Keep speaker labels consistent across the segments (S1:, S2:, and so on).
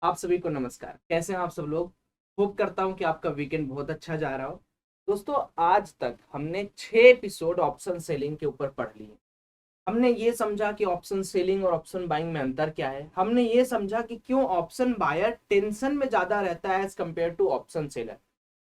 S1: आप सभी को नमस्कार। कैसे हैं आप सब लोग? होप करता हूं कि आपका वीकेंड बहुत अच्छा जा रहा हो। दोस्तों, आज तक हमने 6 एपिसोड ऑप्शन सेलिंग के ऊपर पढ़ लिए। हमने ये समझा कि ऑप्शन सेलिंग और ऑप्शन बाइंग में अंतर क्या है। हमने ये समझा कि क्यों ऑप्शन बायर टेंशन में ज्यादा रहता है as compare to option seller.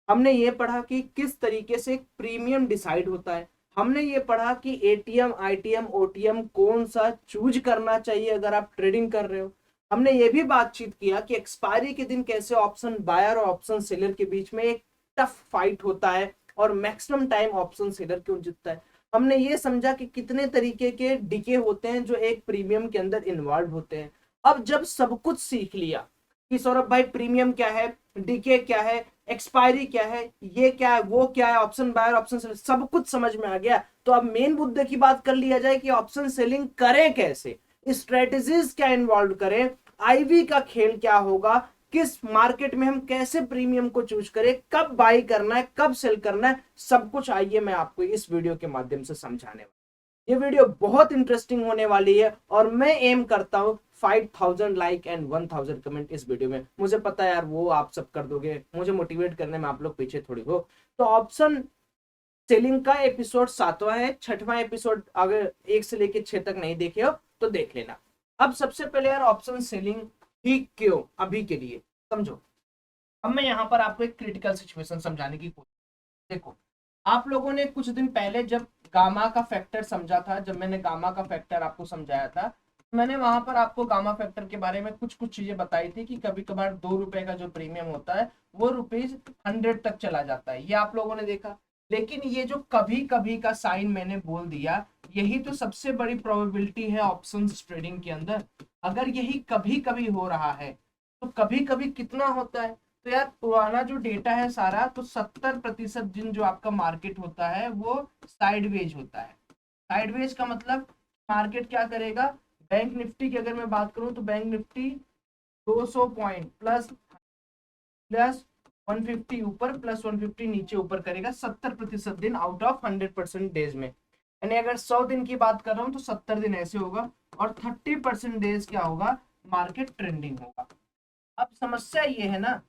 S1: हमने ये पढ़ा कि किस तरीके से एक प्रीमियम डिसाइड होता है। हमने ये पढ़ा कि एटीएम, आईटीएम, ओटीएम कौन सा चूज करना चाहिए अगर आप ट्रेडिंग कर रहे हो। हमने ये भी बातचीत किया कि एक्सपायरी के दिन कैसे ऑप्शन बायर और ऑप्शन सेलर के बीच में एक टफ फाइट होता है और मैक्सिमम टाइम ऑप्शन सेलर क्यों जीतता है। हमने ये समझा कि कितने तरीके के डीके होते हैं जो एक प्रीमियम के अंदर इन्वॉल्व होते हैं। अब जब सब कुछ सीख लिया कि सौरभ भाई प्रीमियम क्या है, डीके क्या है, एक्सपायरी क्या है, ये क्या है, वो क्या है, ऑप्शन बायर, ऑप्शन सेलिंग, सब कुछ समझ में आ गया। तो अब मेन मुद्दे की बात कर लिया जाए कि ऑप्शन सेलिंग करें कैसे, स्ट्रेटेजीज क्या इन्वॉल्व करें, आईवी का खेल क्या होगा, किस मार्केट में हम कैसे प्रीमियम को चूज करें, कब बाई करना है, कब सेल करना है, सब कुछ आइए मैं आपको इस वीडियो के माध्यम से समझाने वाला। ये वीडियो बहुत इंटरेस्टिंग होने वाली है और मैं एम करता हूं 5000 लाइक एंड 1000 कमेंट इस वीडियो में। मुझे पता है यार, वो आप सब कर दोगे, मुझे मोटिवेट करने में आप लोग पीछे थोड़ी हो। तो ऑप्शन सेलिंग का एपिसोड 7वां है। 6वां एपिसोड अगर 1 से लेकर 6 तक नहीं देखे हो तो देख लेना। अब सबसे पहले यार, ऑप्शन सेलिंग ही क्यों अभी के लिए समझो। अब मैं यहाँ पर आपको एक क्रिटिकल सिचुएशन समझाने की कोशिश। देखो, आप लोगों ने कुछ दिन पहले जब गामा का फैक्टर समझा था, जब मैंने गामा का फैक्टर आपको समझाया था, मैंने वहां पर आपको गामा फैक्टर के बारे में कुछ कुछ चीजें बताई थी कि कभी कभार 2 रुपए का जो प्रीमियम होता है वो ₹100 तक चला जाता है। ये आप लोगों ने देखा। लेकिन ये जो कभी कभी का साइन मैंने बोल दिया, यही तो सबसे बड़ी प्रोबेबिलिटी है ऑप्शन ट्रेडिंग के अंदर। अगर यही कभी कभी हो रहा है तो कभी कभी कितना होता है? तो यार, पुराना जो डेटा है सारा, तो 70% दिन जो आपका मार्केट होता है वो साइडवेज होता है। साइडवेज का मतलब मार्केट क्या करेगा? बैंक निफ्टी की अगर मैं बात करूं तो bank Nifty 200 point plus plus 150 ऊपर प्लस 150 नीचे ऊपर करेगा 70% दिन आउट ऑफ 100% डेज में। यानी अगर 100 दिन की बात कर रहा हूं तो 70 दिन ऐसे होगा और 30% डेज क्या होगा? मार्केट ट्रेंडिंग होगा। अब समस्या ये है ना,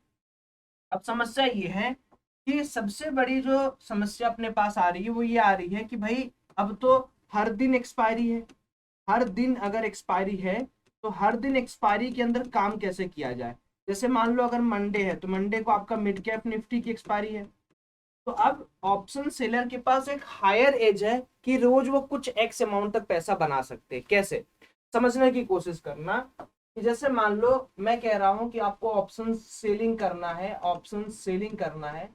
S1: अब समस्या ये है कि सबसे बड़ी जो समस्या अपने पास आ रही है वो ये आ रही है कि भाई अब तो हर दिन एक्सपायरी है। हर दिन अगर एक्सपायरी है तो हर दिन एक्सपायरी के अंदर काम कैसे किया जाए। जैसे मान लो अगर मंडे है तो मंडे को आपका मिड कैप निफ्टी की एक्सपायरी है। तो अब ऑप्शन सेलर के पास एक हायर एज है कि रोज वो कुछ एक्स अमाउंट तक पैसा बना सकते हैं। कैसे? समझने की कोशिश करना कि जैसे मान लो मैं कह रहा हूं कि आपको ऑप्शन सेलिंग करना है, ऑप्शन सेलिंग करना है।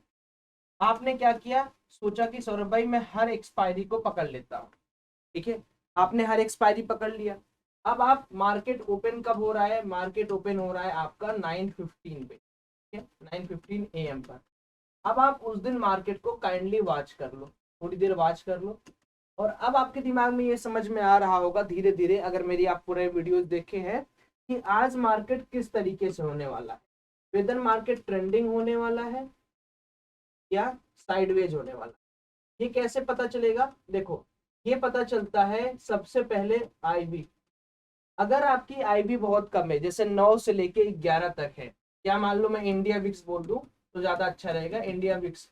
S1: आपने क्या किया? सोचा कि सौरभ भाई मैं हर एक्सपायरी को पकड़ लेता हूँ। ठीक है, आपने हर एक्सपायरी पकड़ लिया। अब आप मार्केट ओपन कब हो रहा है? मार्केट ओपन हो रहा है आपका 9:15 पे, ठीक है, 9:15 AM पर। अब आप उस दिन मार्केट को काइंडली वॉच कर लो, थोड़ी देर वॉच कर लो। और अब आपके दिमाग में ये समझ में आ रहा होगा धीरे धीरे, अगर मेरी आप पूरे वीडियोस देखे हैं, कि आज मार्केट किस तरीके से होने वाला है। वेदर मार्केट ट्रेंडिंग होने वाला है या साइडवेज होने वाला है। ये कैसे पता चलेगा? देखो, ये पता चलता है सबसे पहले आईबी। अगर आपकी आईबी बहुत कम है, जैसे 9 से लेके 11 तक है, या मान लो मैं इंडिया विक्स बोल दूं तो ज्यादा अच्छा रहेगा, इंडिया विक्स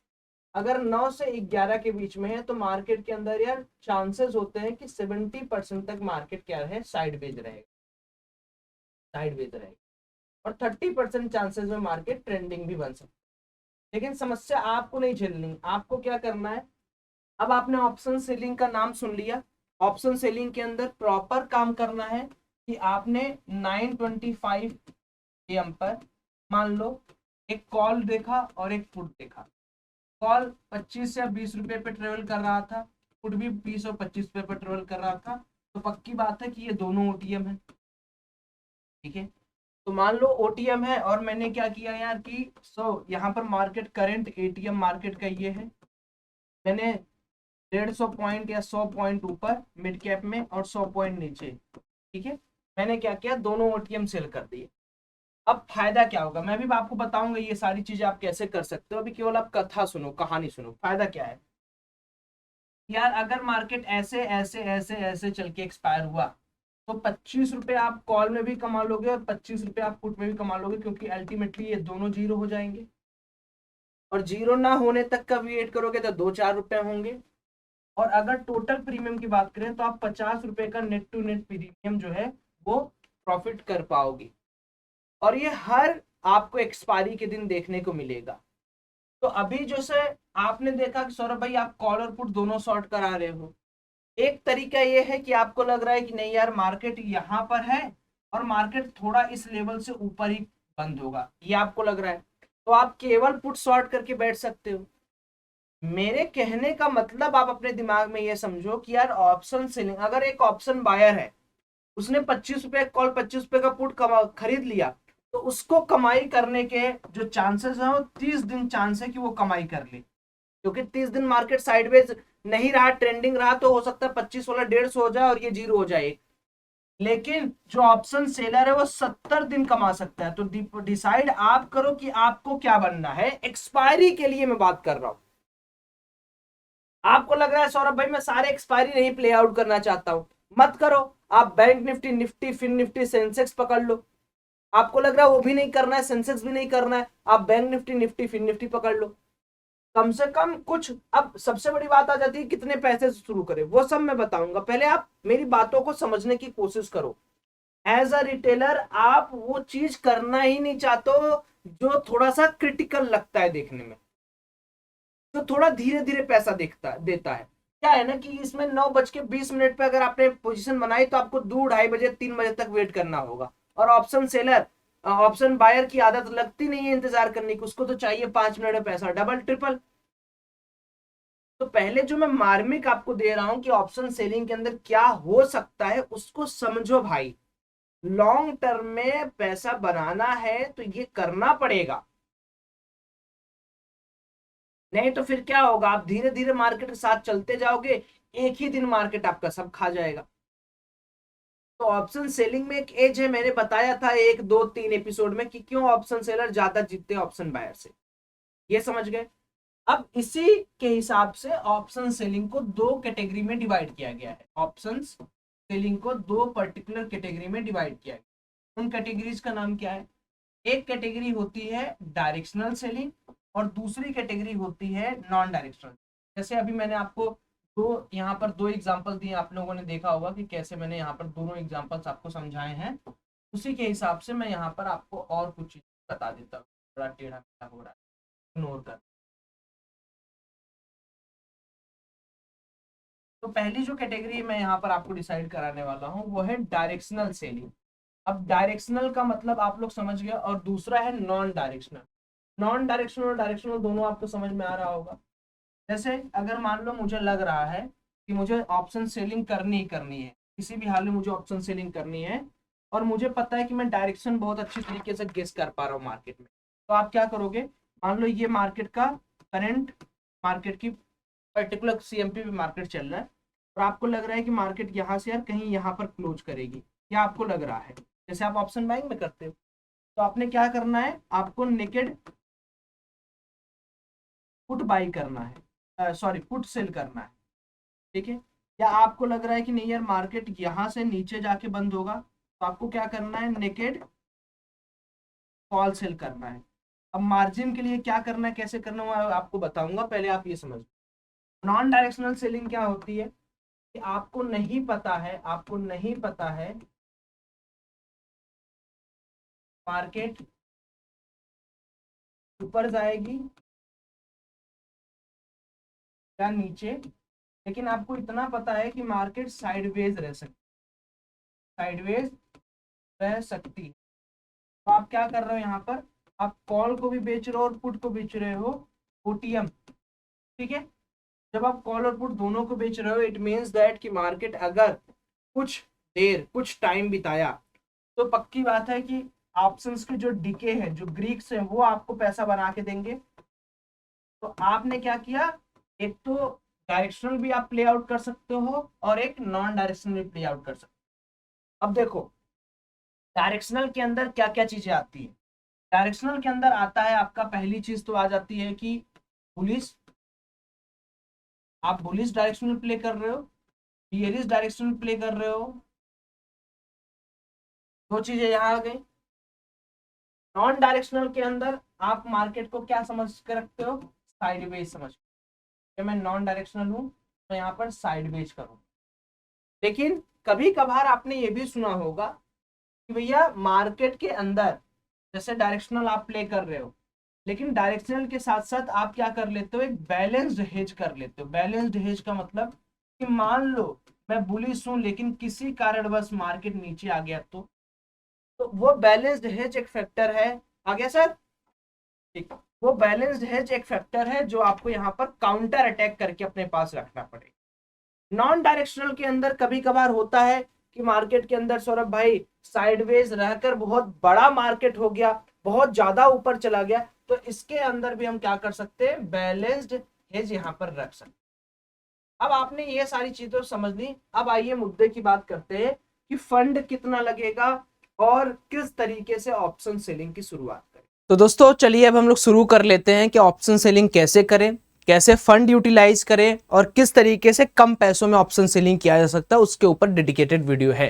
S1: अगर 9 से 11 के बीच में है तो मार्केट के अंदर यार चांसेस होते हैं कि 70% तक मार्केट क्या है? साइडवेज रहेगा, साइडवेज रहेगा। और 30% चांसेस में मार्केट ट्रेंडिंग भी बन सकता है। लेकिन समस्या आपको नहीं झेलनी, आपको क्या करना है? अब आपने ऑप्शन सेलिंग का नाम सुन लिया। ऑप्शन सेलिंग के अंदर प्रॉपर काम करना है कि आपने 9:25 AM पर मान लो एक कॉल देखा और एक पुट देखा। कॉल 25 या 20 रुपए पे ट्रेवल कर रहा था, पुट भी 20 और 25 रुपए पर ट्रेवल कर रहा था। तो पक्की बात है कि ये दोनों ओटीएम है। ठीक है, तो मान लो ओटीएम है और मैंने क्या किया यार कि यहाँ पर मार्केट करंट एटीएम मार्केट का ये है। मैंने 150 पॉइंट या 100 पॉइंट ऊपर मिड कैप में और 100 पॉइंट नीचे, ठीक है, मैंने क्या किया? दोनों ओटीएम सेल कर दिए। अब फायदा क्या होगा मैं भी आपको बताऊंगा, ये सारी चीजें आप कैसे कर सकते हो। अभी केवल आप कथा सुनो, कहानी सुनो। फायदा क्या है यार? अगर मार्केट ऐसे ऐसे ऐसे ऐसे चल के एक्सपायर हुआ, तो 25 रुपए आप कॉल में भी कमा लोगे और 25 रुपए आप पुट में भी कमा लोगे, क्योंकि अल्टीमेटली ये दोनों जीरो हो जाएंगे। और जीरो ना होने तक का वेट करोगे तो 2-4 रुपए होंगे। और अगर टोटल प्रीमियम की बात करें तो आप 50 रुपए का नेट टू नेट प्रीमियम जो है वो प्रॉफिट कर पाओगे। और ये हर आपको एक्सपायरी के दिन देखने को मिलेगा। तो अभी जैसे आपने देखा कि सौरभ भाई आप कॉल और पुट दोनों शॉर्ट करा रहे हो। एक तरीका ये है कि आपको लग रहा है कि नहीं यार मार्केट यहाँ पर है और मार्केट थोड़ा इस लेवल से ऊपर ही बंद होगा, ये आपको लग रहा है, तो आप केवल पुट शॉर्ट करके बैठ सकते हो। मेरे कहने का मतलब आप अपने दिमाग में ये समझो कि यार ऑप्शन सेलिंग, अगर एक ऑप्शन बायर है उसने 25 रुपए कॉल 25 रुपए का पुट खरीद लिया, तो उसको कमाई करने के जो चांसेस है वो 30 दिन चांस है कि वो कमाई कर ले। क्योंकि 30 दिन मार्केट साइडवेज नहीं रहा, ट्रेंडिंग रहा, तो हो सकता है 25 वाला 150 हो जाए और ये जीरो हो जाए। लेकिन जो ऑप्शन सेलर है वो 70 दिन कमा सकता है। तो डिसाइड आप करो कि आपको क्या बनना है। एक्सपायरी के लिए मैं बात कर रहा हूं। आपको लग रहा है सौरभ भाई मैं सारे एक्सपायरी नहीं प्ले आउट करना चाहता हूं, मत करो। आप बैंक निफ्टी, निफ्टी, फिन निफ्टी, सेंसेक्स पकड़ लो। आपको लग रहा है वो भी नहीं करना है, सेंसेक्स भी नहीं करना है, आप बैंक निफ्टी, निफ्टी, फिन निफ्टी पकड़ लो। कम से कम कुछ। अब सबसे बड़ी बात आ जाती है कितने पैसे से शुरू करें, वो सब मैं बताऊंगा। पहले आप मेरी बातों को समझने की कोशिश करो। एज अ रिटेलर आप वो चीज करना ही नहीं चाहते हो जो थोड़ा सा क्रिटिकल लगता है देखने में, जो थोड़ा धीरे धीरे पैसा देता है। क्या है ना कि इसमें 9:20 पे अगर आपने पोजीशन बनाई तो आपको 2-2:30 बजे 3 बजे तक वेट करना होगा। और ऑप्शन सेलर, ऑप्शन बायर की आदत लगती नहीं है इंतजार करने की, उसको तो चाहिए 5 मिनट में पैसा डबल ट्रिपल। तो पहले जो मैं मार्मिक आपको दे रहा हूं कि ऑप्शन सेलिंग के अंदर क्या हो सकता है उसको समझो भाई। लॉन्ग टर्म में पैसा बनाना है तो ये करना पड़ेगा, नहीं तो फिर क्या होगा, आप धीरे धीरे मार्केट के साथ चलते जाओगे, एक ही दिन मार्केट आपका सब खा जाएगा। तो ऑप्शन सेलिंग में एक एज है, मैंने बताया था 1-2-3 एपिसोड में कि क्यों ऑप्शन सेलर ज्यादा जीतते हैं ऑप्शन बायर से, ये समझ गए। अब इसी के हिसाब से ऑप्शन सेलिंग को दो कैटेगरी में डिवाइड किया गया है। ऑप्शन सेलिंग को दो पर्टिकुलर कैटेगरी में डिवाइड किया गया। उन कैटेगरीज का नाम क्या है? एक कैटेगरी होती है डायरेक्शनल सेलिंग और दूसरी कैटेगरी होती है नॉन डायरेक्शनल। जैसे अभी मैंने आपको दो यहाँ पर दो एग्जांपल दिए, आप लोगों ने देखा होगा कि कैसे मैंने यहाँ पर दोनों एग्जांपल्स आपको समझाए हैं। उसी के हिसाब से मैं यहाँ पर आपको और कुछ चीज बता देता हूँ। थोड़ा टेढ़ा मेढ़ा हो रहा है, इग्नोर कर। तो पहली जो कैटेगरी मैं यहाँ पर आपको डिसाइड कराने वाला हूँ वो है डायरेक्शनल सेलिंग। अब डायरेक्शनल का मतलब आप लोग समझ गए, और दूसरा है नॉन डायरेक्शनल। नॉन डायरेक्शनल और डायरेक्शनल दोनों आपको समझ में आ रहा होगा। जैसे अगर मान लो मुझे लग रहा है कि मुझे ऑप्शन सेलिंग करनी ही करनी है, किसी भी हाल में मुझे ऑप्शन सेलिंग करनी है, और मुझे पता है कि मैं डायरेक्शन बहुत अच्छी तरीके से गेस कर पा रहा हूँ मार्केट में, तो आप क्या करोगे? मान लो ये मार्केट का करंट, मार्केट की पर्टिकुलर सीएमपी पे मार्केट चल रहा है, और आपको लग रहा है कि मार्केट यहाँ से यार कहीं यहाँ पर क्लोज करेगी, या आपको लग रहा है, जैसे आप ऑप्शन बाइंग में करते हो, तो आपने क्या करना है, आपको नेकेड पुट बाई करना है, सॉरी पुट सेल करना है। ठीक है? या आपको लग रहा है कि नहीं यार मार्केट यहाँ से नीचे जाके बंद होगा, तो आपको क्या करना है, नेकेड कॉल सेल करना है। अब मार्जिन के लिए क्या करना है, कैसे करना है, मैं आपको बताऊंगा, पहले आप ये समझ। नॉन डायरेक्शनल सेलिंग क्या होती है कि आपको नहीं पता है, आपको नहीं पता है मार्केट ऊपर जाएगी या नीचे, लेकिन आपको इतना पता है कि मार्केट साइडवेज रह सकती, साइडवेज रह सकती है। तो आप क्या कर रहे हो यहाँ पर, आप कॉल को भी बेच रहे हो और पुट को बेच रहे हो, ओटीएम। ठीक है? जब आप कॉल और पुट दोनों को बेच रहे हो, इट मीन्स दैट कि मार्केट अगर कुछ देर कुछ टाइम बिताया तो पक्की बात है कि ऑप्शंस के जो डीके है, जो ग्रीक्स है, वो आपको पैसा बना के देंगे। तो आपने क्या किया, एक तो डायरेक्शनल भी आप प्ले आउट कर सकते हो और एक नॉन डायरेक्शनल भी प्ले आउट कर सकते हो। अब देखो डायरेक्शनल के अंदर क्या क्या चीजें आती है। डायरेक्शनल के अंदर आता है आपका, पहली चीज तो आ जाती है कि पुलिस, आप बुलिश डायरेक्शनल प्ले कर रहे हो, बियरिश डायरेक्शनल प्ले कर रहे हो, दो चीजें यहाँ आ गई। नॉन डायरेक्शनल के अंदर आप मार्केट को क्या समझ के रखते हो, साइडवेज समझ के, मैं नॉन डायरेक्शनल हूं तो यहाँ पर साइडवेज करूँ। लेकिन कभी कभार आपने ये भी सुना होगा कि भैया मार्केट के अंदर जैसे डायरेक्शनल आप प्ले कर रहे हो, लेकिन डायरेक्शनल के साथ साथ आप क्या कर लेते हो, एक बैलेंस्ड हेज कर लेते हो। बैलेंस्ड हेज का मतलब कि मान लो मैं बुलिश हूं लेकिन किसी कारणवश मार्केट नीचे आ गया तो वो बैलेंस्ड हेज एक फैक्टर है। आ गया सर? ठीक। वो बैलेंस्ड हेज एक फैक्टर है जो आपको यहाँ पर काउंटर अटैक करके अपने पास रखना पड़ेगा। नॉन डायरेक्शनल के अंदर कभी कभार होता है कि मार्केट के अंदर सौरभ भाई साइडवेज रहकर बहुत बड़ा मार्केट हो गया, बहुत ज्यादा ऊपर चला गया, तो इसके अंदर भी हम क्या कर सकते हैं, बैलेंस्ड हेज यहाँ पर रख सकते हैं। अब आपने ये सारी चीजें समझ ली। अब आइए मुद्दे की बात करते हैं कि फंड कितना लगेगा और किस तरीके से ऑप्शन सेलिंग की शुरुआत करें। तो दोस्तों चलिए अब हम लोग शुरू कर लेते हैं कि ऑप्शन सेलिंग कैसे करें, कैसे फंड यूटिलाइज करें और किस तरीके से कम पैसों में ऑप्शन सेलिंग किया जा सकता है, उसके ऊपर डेडिकेटेड वीडियो है।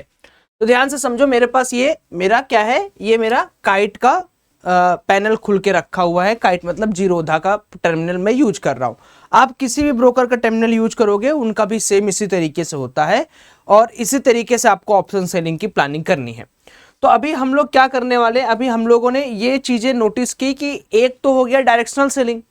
S1: तो ध्यान से समझो, मेरे पास ये मेरा क्या है, ये मेरा काइट का पैनल खुल के रखा हुआ है। काइट मतलब जीरोधा का टर्मिनल मैं यूज कर रहा हूं। आप किसी भी ब्रोकर का टर्मिनल यूज करोगे उनका भी सेम इसी तरीके से होता है और इसी तरीके से आपको ऑप्शन सेलिंग की प्लानिंग करनी है। तो अभी हम लोग क्या करने वाले, अभी हम लोगों ने ये चीजें नोटिस की कि एक तो हो गया डायरेक्शनल सेलिंग,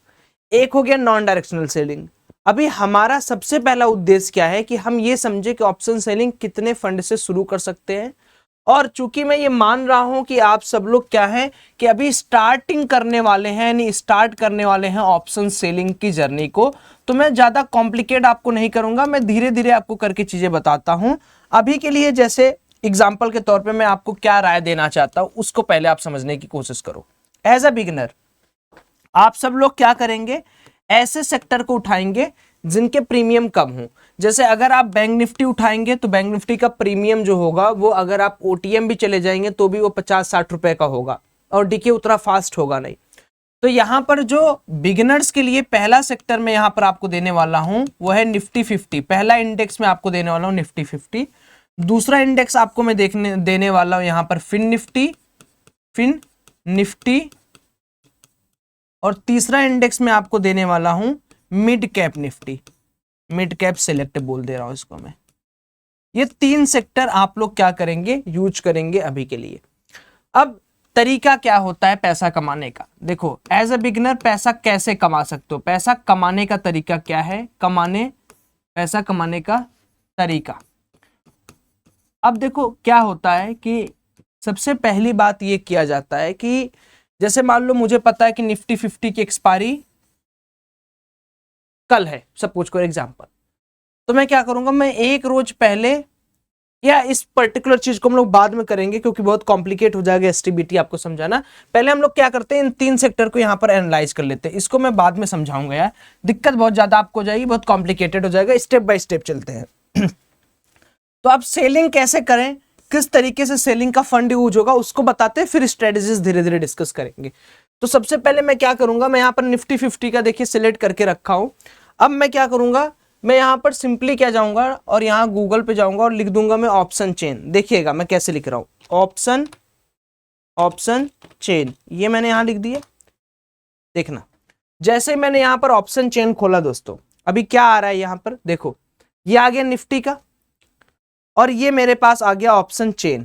S1: एक हो गया नॉन डायरेक्शनल सेलिंग। अभी हमारा सबसे पहला उद्देश्य क्या है कि हम ये समझे कि ऑप्शन सेलिंग कितने फंड से शुरू कर सकते हैं। और चूंकि मैं ये मान रहा हूं कि आप सब लोग क्या है कि अभी स्टार्टिंग करने वाले हैं, यानी स्टार्ट करने वाले हैं ऑप्शन सेलिंग की जर्नी को, तो मैं ज्यादा कॉम्प्लिकेट आपको नहीं करूंगा, मैं धीरे धीरे आपको करके चीजें बताता हूं। अभी के लिए जैसे एग्जाम्पल के तौर पे मैं आपको क्या राय देना चाहता हूं उसको पहले आप समझने की कोशिश करो। एज अ बिगिनर आप सब लोग क्या करेंगे, ऐसे सेक्टर को उठाएंगे जिनके प्रीमियम कम हो। जैसे अगर आप बैंक निफ्टी उठाएंगे तो बैंक निफ्टी का प्रीमियम जो होगा वो, अगर आप ओटीएम भी चले जाएंगे तो भी वो 50-60 रुपए का होगा और डीके उतना फास्ट होगा नहीं। तो यहां पर जो बिगिनर्स के लिए पहला सेक्टर में यहां पर आपको देने वाला हूं वो है निफ्टी 50। पहला इंडेक्स में आपको देने वाला हूं निफ्टी 50। दूसरा इंडेक्स आपको मैं देने वाला हूं यहां पर फिन निफ्टी और तीसरा इंडेक्स में आपको देने वाला हूं mid cap Nifty, mid cap select बोल दे रहा हूं इसको मैं। ये तीन सेक्टर आप लोग क्या करेंगे, यूज करेंगे अभी के लिए। अब तरीका क्या होता है पैसा कमाने का, देखो एज अ बिगिनर पैसा कैसे कमा सकते हो, पैसा कमाने का तरीका क्या है, पैसा कमाने का तरीका। अब देखो क्या होता है कि सबसे पहली बात ये किया जाता है कि जैसे मान लो मुझे पता है कि निफ्टी 50 की एक्सपायरी कल है, सपोज फॉर एग्जांपल, तो मैं क्या करूंगा, मैं एक रोज पहले, या इस पर्टिकुलर चीज को हम लोग बाद में करेंगे क्योंकि बहुत कॉम्प्लिकेट हो जाएगा एसटीबीटी आपको समझाना। पहले हम लोग क्या करते हैं, इन तीन सेक्टर को यहां पर एनालाइज कर लेते हैं। इसको मैं बाद में समझाऊंगा यार, दिक्कत बहुत ज्यादा आपको हो जाएगी, बहुत कॉम्प्लिकेटेड हो जाएगा, स्टेप बाय स्टेप चलते हैं। तो आप सेलिंग कैसे करें, किस तरीके से सेलिंग का फंड यूज होगा उसको बताते हैं, फिर स्ट्रेटेजीज धीरे धीरे डिस्कस करेंगे। तो सबसे पहले मैं क्या करूंगा, मैं यहाँ पर निफ्टी 50 का देखिए सिलेक्ट करके रखा हूं। अब मैं क्या करूंगा, मैं यहाँ पर सिंपली क्या जाऊंगा और यहाँ गूगल पे जाऊंगा और लिख दूंगा मैं ऑप्शन चेन। देखिएगा मैं कैसे लिख रहा हूं, ऑप्शन चेन, ये मैंने यहाँ लिख दिया। देखना जैसे मैंने यहाँ पर ऑप्शन चेन खोला दोस्तों, अभी क्या आ रहा है यहाँ पर, देखो ये आ गया निफ्टी का और ये मेरे पास आ गया ऑप्शन चेन।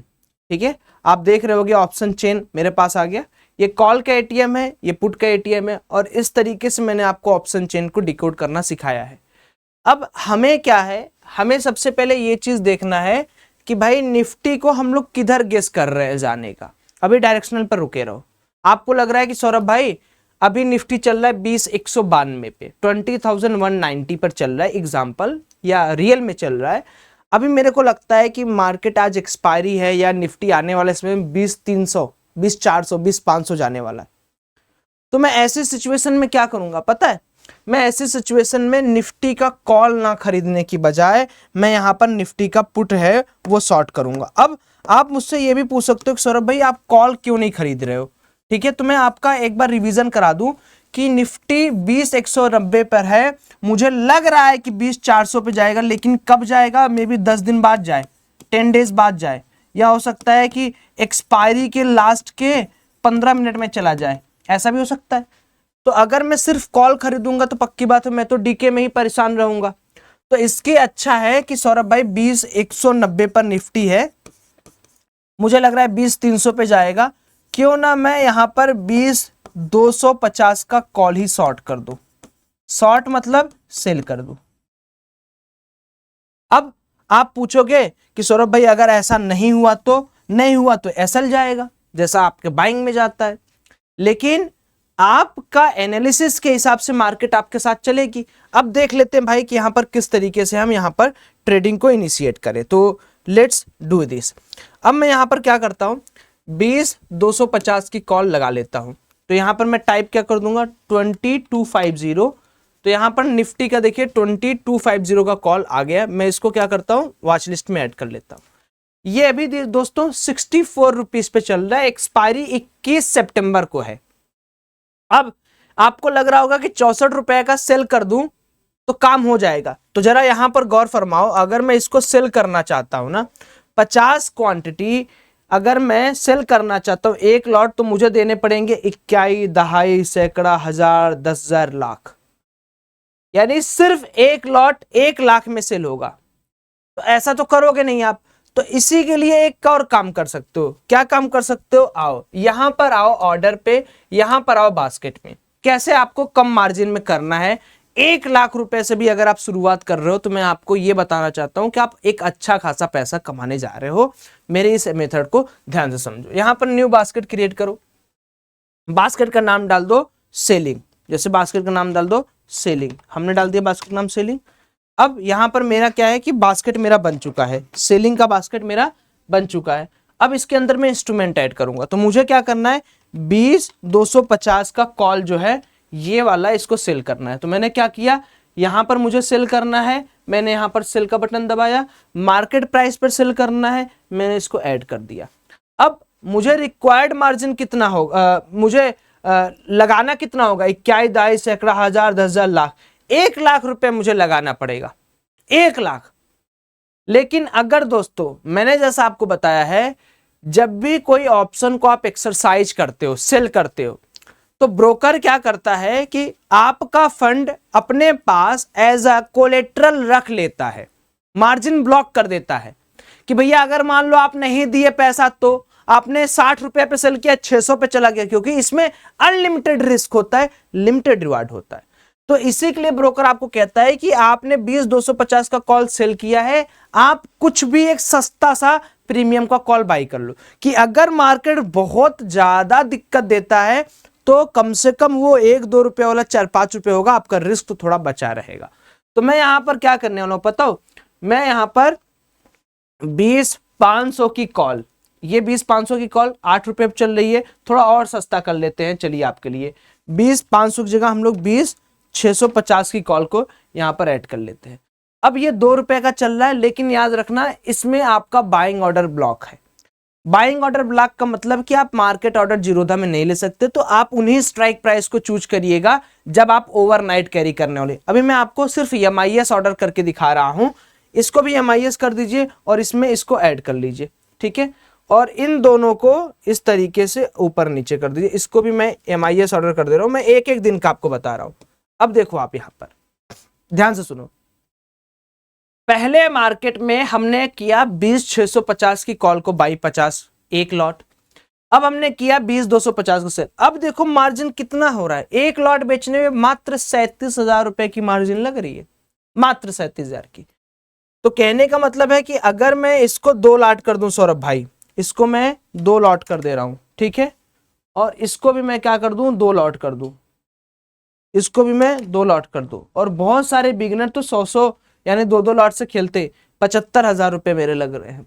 S1: ठीक है, आप देख रहे होगे ऑप्शन चेन मेरे पास आ गया। ये कॉल का एटीएम है, ये पुट का एटीएम है, और इस तरीके से मैंने आपको ऑप्शन चेन को डिकोड करना सिखाया है। अब हमें क्या है, हमें सबसे पहले ये चीज देखना है कि भाई निफ्टी को हम लोग किधर गेस कर रहे हैं जाने का। अभी डायरेक्शनल पर रुके रहो। आपको लग रहा है कि सौरभ भाई अभी निफ्टी चल रहा है 20,192 पे, 20,190 पर चल रहा है एग्जाम्पल, या रियल में चल रहा है। अभी मेरे को लगता है कि मार्केट आज एक्सपायरी है या निफ्टी आने वाला इसमें 20,300, 20,400, 20,500 जाने वाला है। तो मैं ऐसी सिचुएशन में क्या करूंगा पता है, मैं ऐसी सिचुएशन में निफ्टी का कॉल ना खरीदने की बजाय मैं यहां पर निफ्टी का पुट है वो शॉर्ट करूंगा। अब आप मुझसे ये भी पूछ सकते हो कि सौरभ भाई आप कॉल क्यों नहीं खरीद रहे हो। ठीक है, तो मैं आपका एक बार रिवीजन करा दूं कि निफ्टी 20,190 पर है, मुझे लग रहा है कि 20,400 पे जाएगा, लेकिन कब जाएगा, मे बी 10 दिन बाद जाए, 10 डेज बाद जाए,
S2: या हो सकता है कि एक्सपायरी के लास्ट के 15 मिनट में चला जाए, ऐसा भी हो सकता है। तो अगर मैं सिर्फ कॉल खरीदूंगा तो पक्की बात है मैं तो डीके में ही परेशान रहूंगा। तो इसके अच्छा है कि सौरभ भाई 20,190 पर निफ्टी है, मुझे लग रहा है 20,300 पे जाएगा, क्यों ना मैं यहां पर 20,250 का कॉल ही शॉर्ट कर दूं। शॉर्ट मतलब सेल कर दूं। अब आप पूछोगे कि सौरभ भाई अगर ऐसा नहीं हुआ तो एसएल जाएगा, जैसा आपके बाइंग में जाता है, लेकिन आपका एनालिसिस के हिसाब से मार्केट आपके साथ चलेगी। अब देख लेते हैं भाई कि यहां पर किस तरीके से हम यहां पर ट्रेडिंग को इनिशिएट करें। तो लेट्स डू दिस। अब मैं यहां पर क्या करता हूं, 20,250 की कॉल लगा लेता हूं। तो यहां पर मैं टाइप क्या कर दूंगा, 2250। तो यहां पर निफ्टी का देखिए 2250 का कॉल आ गया। मैं इसको क्या करता हूं, वॉच लिस्ट में ऐड कर लेता हूं। ये अभी दोस्तों 64 रुपीज पे चल रहा है, एक्सपायरी 21 सितंबर को है। अब आपको लग रहा होगा कि 64 रुपए का सेल कर दूं तो काम हो जाएगा, तो जरा यहां पर गौर फरमाओ। अगर मैं इसको सेल करना चाहता हूं ना, 50 क्वांटिटी अगर मैं सेल करना चाहता हूं एक लॉट, तो मुझे देने पड़ेंगे 21, दहाई, सैकड़ा, हजार, 10,000, लाख, यानी सिर्फ एक लॉट 1 लाख में सेल होगा। तो ऐसा तो करोगे नहीं आप। तो इसी के लिए एक और काम कर सकते हो। क्या काम कर सकते हो, आओ यहां पर आओ ऑर्डर पे, यहां पर आओ बास्केट में। कैसे आपको कम मार्जिन में करना है, 1 लाख रुपए से भी अगर आप शुरुआत कर रहे हो तो मैं आपको यह बताना चाहता हूं कि आप एक अच्छा खासा पैसा कमाने जा रहे हो। मेरे इस मेथड को ध्यान से समझो। यहां पर न्यू बास्केट क्रिएट करो, बास्केट का नाम डाल दो सेलिंग, जैसे बास्केट का नाम डाल दो सेलिंग, हमने डाल दिया बास्केट नाम सेलिंग। अब यहां पर मेरा क्या है कि बास्केट मेरा बन चुका है, सेलिंग का बास्केट मेरा बन चुका है। अब इसके अंदर मैं इंस्ट्रूमेंट ऐड करूंगा, तो मुझे क्या करना है, 20,250 का कॉल जो है ये वाला, इसको सेल करना है। तो मैंने क्या किया, यहां पर मुझे सेल करना है, मैंने यहां पर सेल का बटन दबाया, मार्केट प्राइस पर सेल करना है, मैंने इसको ऐड कर दिया। अब मुझे रिक्वायर्ड मार्जिन कितना होगा, मुझे लगाना कितना होगा, 21, दहाई, सैकड़ा, हजार, 10,000, लाख, 1 लाख रुपए मुझे लगाना पड़ेगा, 1 लाख। लेकिन अगर दोस्तों मैंने जैसा आपको बताया है, जब भी कोई ऑप्शन को आप एक्सरसाइज करते हो, सेल करते हो, तो ब्रोकर क्या करता है कि आपका फंड अपने पास एज अ कोलेट्रल रख लेता है, मार्जिन ब्लॉक कर देता है कि भैया अगर मान लो आप नहीं दिए पैसा, तो आपने 60 रुपए पे सेल किया, 600 पे चला गया, क्योंकि इसमें अनलिमिटेड रिस्क होता है, लिमिटेड रिवार्ड होता है। तो इसी के लिए ब्रोकर आपको कहता है कि आपने 20,250 का कॉल सेल किया है, आप कुछ भी एक सस्ता सा प्रीमियम का कॉल बाई कर लो, कि अगर मार्केट बहुत ज्यादा दिक्कत देता है तो कम से कम वो 1-2 रुपए वाला 4-5 रुपए होगा, आपका रिस्क तो थोड़ा बचा रहेगा। तो मैं यहां पर क्या करने वाला हूं पता हो, मैं यहां पर 20,500 की कॉल, ये 20,500 की कॉल 8 रुपए पे चल रही है, थोड़ा और सस्ता कर लेते हैं, चलिए आपके लिए 20,500 की जगह हम लोग 20,650 की कॉल को यहां पर ऐड कर लेते हैं। अब ये 2 रुपए का चल रहा है, लेकिन याद रखना इसमें आपका बाइंग ऑर्डर ब्लॉक है। बाइंग ऑर्डर ब्लॉक का मतलब कि आप मार्केट ऑर्डर जीरोधा में नहीं ले सकते, तो आप उन्हीं स्ट्राइक प्राइस को चूज करिएगा जब आप ओवरनाइट कैरी करने वाले। अभी मैं आपको सिर्फ MIS ऑर्डर करके दिखा रहा हूं, इसको भी MIS कर दीजिए और इसमें इसको ऐड कर लीजिए, ठीक है। और इन दोनों को इस तरीके से ऊपर नीचे कर दीजिए, इसको भी मैं MIS ऑर्डर कर दे रहा हूं, मैं एक एक दिन का आपको बता रहा हूं। अब देखो आप यहां पर ध्यान से सुनो, पहले मार्केट में हमने किया 20,650 की कॉल को बाई 50 एक लॉट, अब हमने किया 20,250 को सेल। अब देखो मार्जिन कितना हो रहा है, एक लॉट बेचने में मात्र 37,000 रुपए की मार्जिन लग रही है, मात्र 37,000 की। तो कहने का मतलब है कि अगर मैं इसको 2 लॉट कर दूं सौरभ भाई, इसको मैं 2 लॉट कर दे रहा हूं, ठीक है, और इसको भी मैं क्या कर दूं, 2 लॉट कर दूं, इसको भी मैं 2 लॉट कर दूं। और बहुत सारे बिगिनर तो 100 यानी 2 लॉट से खेलते 75,000 रुपए मेरे लग रहे हैं।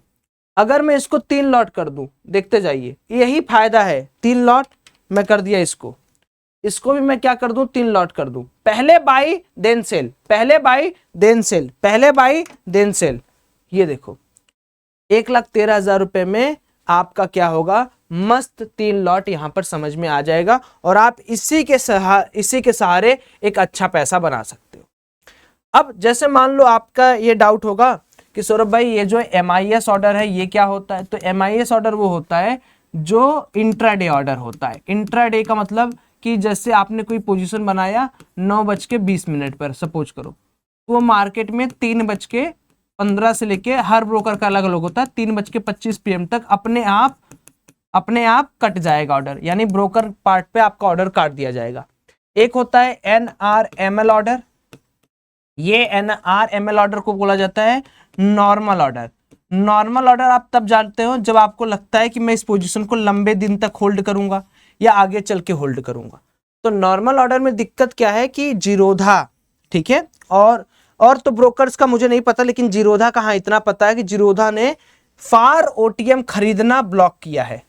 S2: अगर मैं इसको 3 लॉट कर दूं, देखते जाइए, यही फायदा है, 3 लॉट मैं कर दिया, इसको भी मैं क्या कर दूं, 3 लॉट कर दूं, पहले बाई देन सेल, पहले बाई देन सेल, पहले बाई देन सेल। ये देखो 1,13,000 रुपए में आपका क्या होगा, मस्त 3 लॉट यहां पर समझ में आ जाएगा, और आप इसी के सहारे एक अच्छा पैसा बना सकते हो। अब जैसे मान लो आपका ये डाउट होगा कि सौरभ भाई ये जो MIS ऑर्डर है ये क्या होता है, तो MIS ऑर्डर वो होता है जो इंट्राडे ऑर्डर होता है। इंट्राडे का मतलब कि जैसे आपने कोई पोजीशन बनाया 9:20 पर सपोज करो, तो वो मार्केट में 3:15 से लेके, हर ब्रोकर का अलग अलग होता है, 3:25 PM तक अपने आप कट जाएगा ऑर्डर, यानी ब्रोकर पार्ट पे आपका ऑर्डर काट दिया जाएगा। एक होता है NRML ऑर्डर, ये NRML ऑर्डर को बोला जाता है नॉर्मल ऑर्डर। नॉर्मल ऑर्डर आप तब जानते हो जब आपको लगता है कि मैं इस पोजीशन को लंबे दिन तक होल्ड करूंगा या आगे चल के होल्ड करूंगा। तो नॉर्मल ऑर्डर में दिक्कत क्या है कि जीरोधा, ठीक है, और तो ब्रोकर्स का मुझे नहीं पता, लेकिन जीरोधा का हाँ इतना पता है कि जीरोधा ने फार OTM खरीदना ब्लॉक किया है।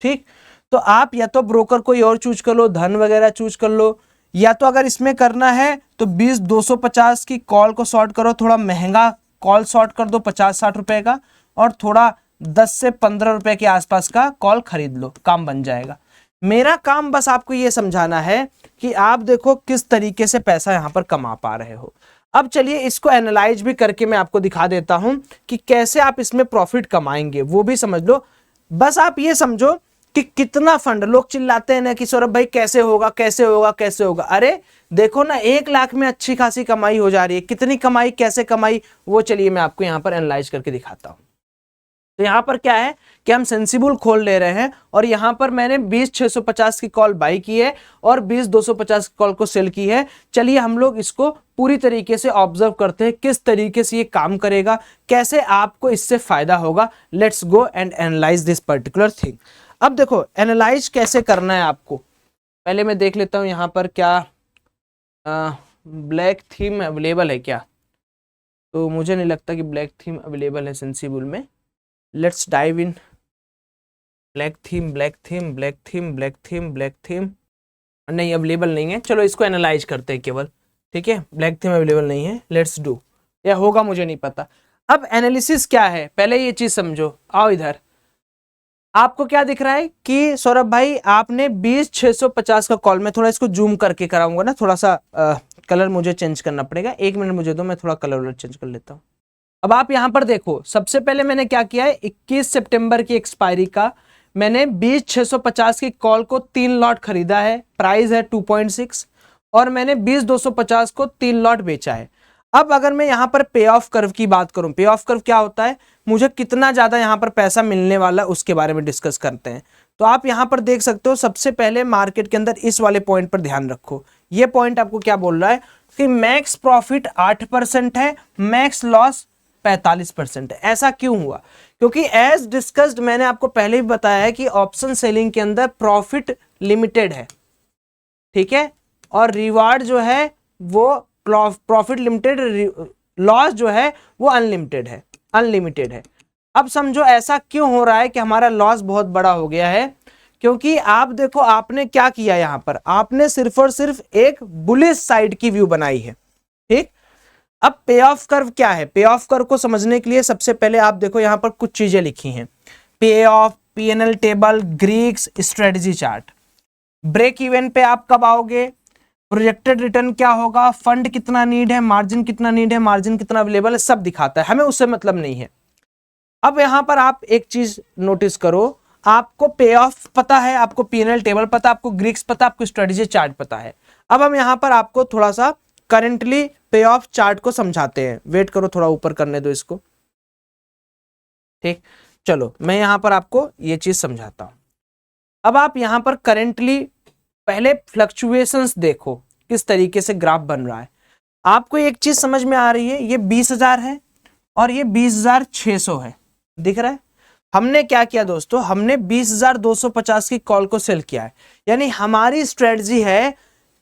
S2: ठीक, तो आप या तो ब्रोकर कोई और चूज कर लो, धन वगैरह चूज कर लो, या तो अगर इसमें करना है तो 20-250 की कॉल को शॉर्ट करो, थोड़ा महंगा कॉल शॉर्ट कर दो 50-60 रुपए का, और थोड़ा 10 से 15 रुपए के आसपास का कॉल खरीद लो, काम बन जाएगा। मेरा काम बस आपको ये समझाना है कि आप देखो किस तरीके से पैसा यहां पर कमा पा रहे हो। अब चलिए इसको एनालाइज भी करके मैं आपको दिखा देता हूं कि कैसे आप इसमें प्रॉफिट कमाएंगे, वो भी समझ लो। बस आप ये समझो कि कितना फंड, लोग चिल्लाते हैं ना कि सौरभ भाई कैसे होगा कैसे होगा कैसे होगा, अरे देखो ना 1 लाख में अच्छी खासी कमाई हो जा रही है। कितनी कमाई, कैसे कमाई, वो चलिए मैं आपको यहाँ पर एनालाइज करके दिखाता हूँ। तो यहाँ पर क्या है कि हम सेंसिबल खोल ले रहे हैं, और यहाँ पर मैंने 20-650 की कॉल बाई की है और 20-250 की कॉल को सेल की है। चलिए हम लोग इसको पूरी तरीके से ऑब्जर्व करते हैं किस तरीके से ये काम करेगा, कैसे आपको इससे फायदा होगा। Let's go and analyse this particular thing. अब देखो एनालाइज कैसे करना है आपको, पहले मैं देख लेता हूँ यहाँ पर क्या ब्लैक थीम अवेलेबल है क्या, तो मुझे नहीं लगता कि ब्लैक थीम अवेलेबल है सेंसिबल में। Let's dive in. Black theme black theme black theme black theme black theme नहीं, अवेलेबल नहीं है। चलो इसको एनालाइज करते हैं केवल, ठीक है, ब्लैक थीम अवेलेबल नहीं है। लेट्स डू, या होगा मुझे नहीं पता। अब एनालिसिस क्या है, पहले ये चीज समझो। आओ इधर, आपको क्या दिख रहा है कि सौरभ भाई आपने 20-650 का कॉल, मैं थोड़ा इसको जूम करके कराऊंगा ना, थोड़ा सा कलर मुझे चेंज करना पड़ेगा। 1 मिनट मुझे दो, मैं थोड़ा कलर चेंज कर लेता हूँ। अब आप यहां पर देखो, सबसे पहले मैंने क्या किया है, 21 सितंबर की एक्सपायरी का मैंने 20-650 की कॉल को 3 लॉट खरीदा है, प्राइस है 2.6, और मैंने 20-250 को 3 लॉट बेचा है। अब अगर मैं यहां पर पे ऑफ कर्व की बात करूं, पे ऑफ कर्व क्या होता है, मुझे कितना ज्यादा यहां पर पैसा मिलने वाला उसके बारे में डिस्कस करते हैं। तो आप यहां पर देख सकते हो, सबसे पहले मार्केट के अंदर इस वाले पॉइंट पर ध्यान रखो। ये पॉइंट आपको क्या बोल रहा है कि मैक्स प्रॉफिट 8% है, मैक्स लॉस 45% है। ऐसा क्यों हुआ, क्योंकि एज डिस्कस्ड मैंने आपको पहले भी बताया है कि ऑप्शन सेलिंग के अंदर प्रॉफिट लिमिटेड है, ठीक है, और रिवार्ड जो है वो प्रॉफिट लिमिटेड, लॉस जो है वो अनलिमिटेड है। अब समझो ऐसा क्यों हो रहा है कि हमारा लॉस बहुत बड़ा हो गया है, क्योंकि आप देखो आपने क्या किया, यहां पर आपने सिर्फ और सिर्फ एक बुलिश साइड की व्यू बनाई है। ठीक, अब पे ऑफ कर्व क्या है, पे ऑफ कर्व को समझने के लिए सबसे पहले आप देखो यहां पर कुछ चीजें लिखी हैं, pay off, PNL table, Greeks, strategy chart. Break even पे आप कब आओगे, प्रोजेक्टेड रिटर्न क्या होगा, फंड कितना नीड है, मार्जिन कितना नीड है, मार्जिन कितना अवेलेबल है, सब दिखाता है, हमें उससे मतलब नहीं है। अब यहां पर आप एक चीज नोटिस करो, आपको पे ऑफ पता है, आपको PNL टेबल पता, आपको ग्रीक्स पता, आपको स्ट्रेटजी चार्ट पता है। अब हम यहां पर आपको थोड़ा सा करेंटली पे ऑफ चार्ट को समझाते हैं। वेट करो, थोड़ा ऊपर करने दो इसको। ठीक, चलो मैं यहां पर आपको ये चीज समझाता हूं। अब आप यहां पर करेंटली पहले फ्लक्चुएशंस देखो किस तरीके से ग्राफ बन रहा है। आपको एक चीज समझ में आ रही है, ये 20,000 है और ये 20,600 है, दिख रहा है। हमने क्या किया दोस्तों, हमने 20,250 की कॉल को सेल किया है, यानी हमारी स्ट्रेटजी है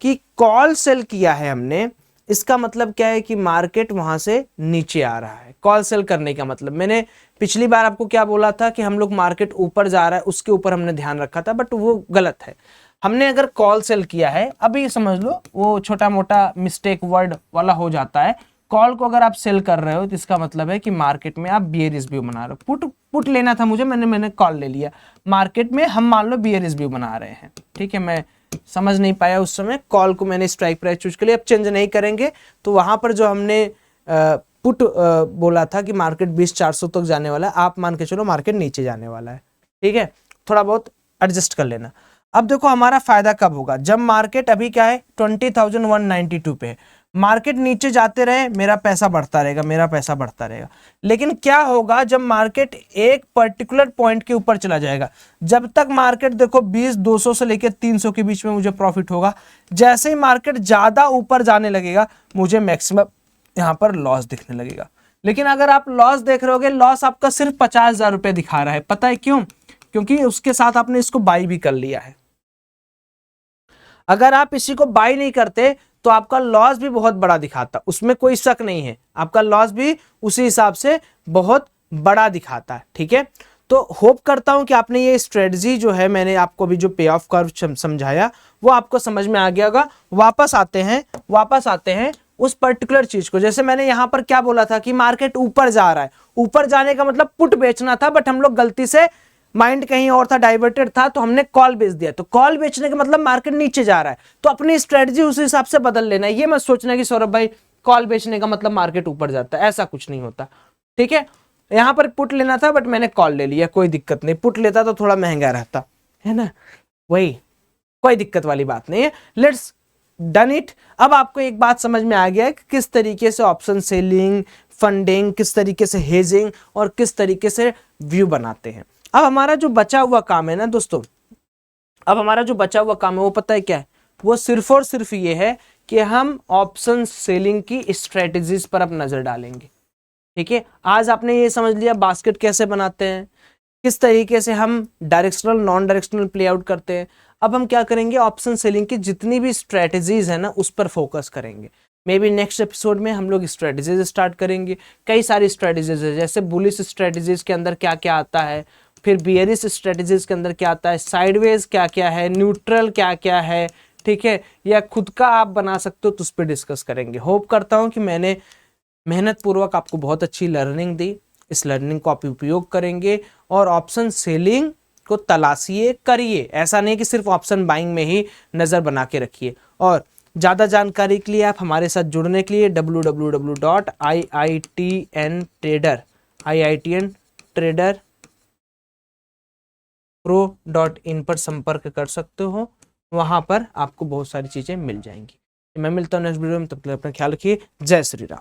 S2: कि कॉल सेल किया है हमने। इसका मतलब क्या है कि मार्केट वहां से नीचे आ रहा है। कॉल सेल करने का मतलब, मैंने पिछली बार आपको क्या बोला था कि हम लोग मार्केट ऊपर जा रहा है उसके ऊपर हमने ध्यान रखा था, बट वो गलत है। हमने अगर कॉल सेल किया है, अभी समझ लो वो छोटा मोटा मिस्टेक वर्ड वाला हो जाता है, कॉल को अगर आप सेल कर रहे हो तो इसका मतलब है कि मार्केट में आप बियरिश व्यू बना रहे हो। पुट लेना था मुझे, मैंने कॉल ले लिया। मार्केट में हम मान लो बियरिश व्यू बना रहे हैं, ठीक है, मैं समझ नहीं पाया उस समय, कॉल को मैंने स्ट्राइक प्राइस चूज कर लिया। अब चेंज नहीं करेंगे तो वहां पर जो हमने पुट बोला था कि मार्केट 20,400 तक जाने वाला है, आप मान के चलो मार्केट नीचे जाने वाला है, ठीक है, थोड़ा बहुत एडजस्ट कर लेना। अब देखो हमारा फायदा कब होगा, जब मार्केट अभी क्या है 20,192 पे है, मार्केट नीचे जाते रहे मेरा पैसा बढ़ता रहेगा, मेरा पैसा बढ़ता रहेगा। लेकिन क्या होगा जब मार्केट एक पर्टिकुलर पॉइंट के ऊपर चला जाएगा, जब तक मार्केट देखो 20,200 से लेकर 300 के बीच में मुझे प्रॉफिट होगा, जैसे ही मार्केट ज्यादा ऊपर जाने लगेगा मुझे मैक्सिमम यहाँ पर लॉस दिखने लगेगा। लेकिन अगर आप लॉस देख रहे होगे, लॉस आपका सिर्फ 50,000 रुपये दिखा रहा है, पता है क्यों? क्योंकि उसके साथ आपने इसको बाई भी कर लिया है। अगर आप इसी को बाई नहीं करते तो आपका लॉस भी बहुत बड़ा दिखाता, उसमें कोई शक नहीं है, आपका लॉस भी उसी हिसाब से बहुत बड़ा दिखाता है, ठीक है। तो होप करता हूं कि आपने ये स्ट्रेटजी जो है, मैंने आपको अभी जो पे ऑफ कर्व समझाया वो आपको समझ में आ गया होगा। वापस आते हैं उस पर्टिकुलर चीज को। जैसे मैंने यहां पर क्या बोला था कि मार्केट ऊपर जा रहा है, ऊपर जाने का मतलब पुट बेचना था, बट हम लोग गलती से, माइंड कहीं और था, डाइवर्टेड था, तो हमने कॉल बेच दिया। तो कॉल बेचने का मतलब मार्केट नीचे जा रहा है, तो अपनी स्ट्रेटजी उस हिसाब से बदल लेना। ये मत सोचना कि सौरभ भाई कॉल बेचने का मतलब मार्केट ऊपर जाता है, ऐसा कुछ नहीं होता, ठीक है। यहां पर पुट लेना था बट मैंने कॉल ले लिया, कोई दिक्कत नहीं। पुट लेता तो थोड़ा महंगा रहता, है ना, वही, कोई दिक्कत वाली बात नहीं है। Let's done it. अब आपको एक बात समझ में आ गया है कि किस तरीके से ऑप्शन सेलिंग, फंडिंग, किस तरीके से हेजिंग और किस तरीके से व्यू बनाते हैं। अब हमारा जो बचा हुआ काम है ना दोस्तों, अब हमारा जो बचा हुआ काम है वो पता है क्या है? वो सिर्फ और सिर्फ ये है कि हम ऑप्शन सेलिंग की स्ट्रेटजीज पर अब नजर डालेंगे, ठीक है। आज आपने ये समझ लिया बास्केट कैसे बनाते हैं, किस तरीके से हम directional non directional play out करते हैं। अब हम क्या करेंगे, ऑप्शन सेलिंग की जितनी भी स्ट्रेटजीज है ना उस पर फोकस करेंगे। मे बी नेक्स्ट एपिसोड में हम लोग स्ट्रेटजीज स्टार्ट करेंगे। कई सारी स्ट्रेटजीज है, जैसे बुलिश स्ट्रेटजीज के अंदर क्या क्या आता है, फिर बियरिश स्ट्रेटजीज के अंदर क्या आता है, साइडवेज क्या क्या है, न्यूट्रल क्या क्या है, ठीक है, या खुद का आप बना सकते हो, तो उस पर डिस्कस करेंगे। होप करता हूं कि मैंने मेहनत पूर्वक आपको बहुत अच्छी लर्निंग दी। इस लर्निंग को आप उपयोग करेंगे और ऑप्शन सेलिंग को तलाशिए, करिए। ऐसा नहीं कि सिर्फ ऑप्शन बाइंग में ही नज़र बना के रखिए। और ज़्यादा जानकारी के लिए आप हमारे साथ जुड़ने के लिए www.iitntrader.pro.in पर संपर्क कर सकते हो। वहाँ पर आपको बहुत सारी चीज़ें मिल जाएंगी। मैं मिलता हूँ नेक्स्ट वीडियो में, तब तक अपना ख्याल रखिए। जय श्री राम।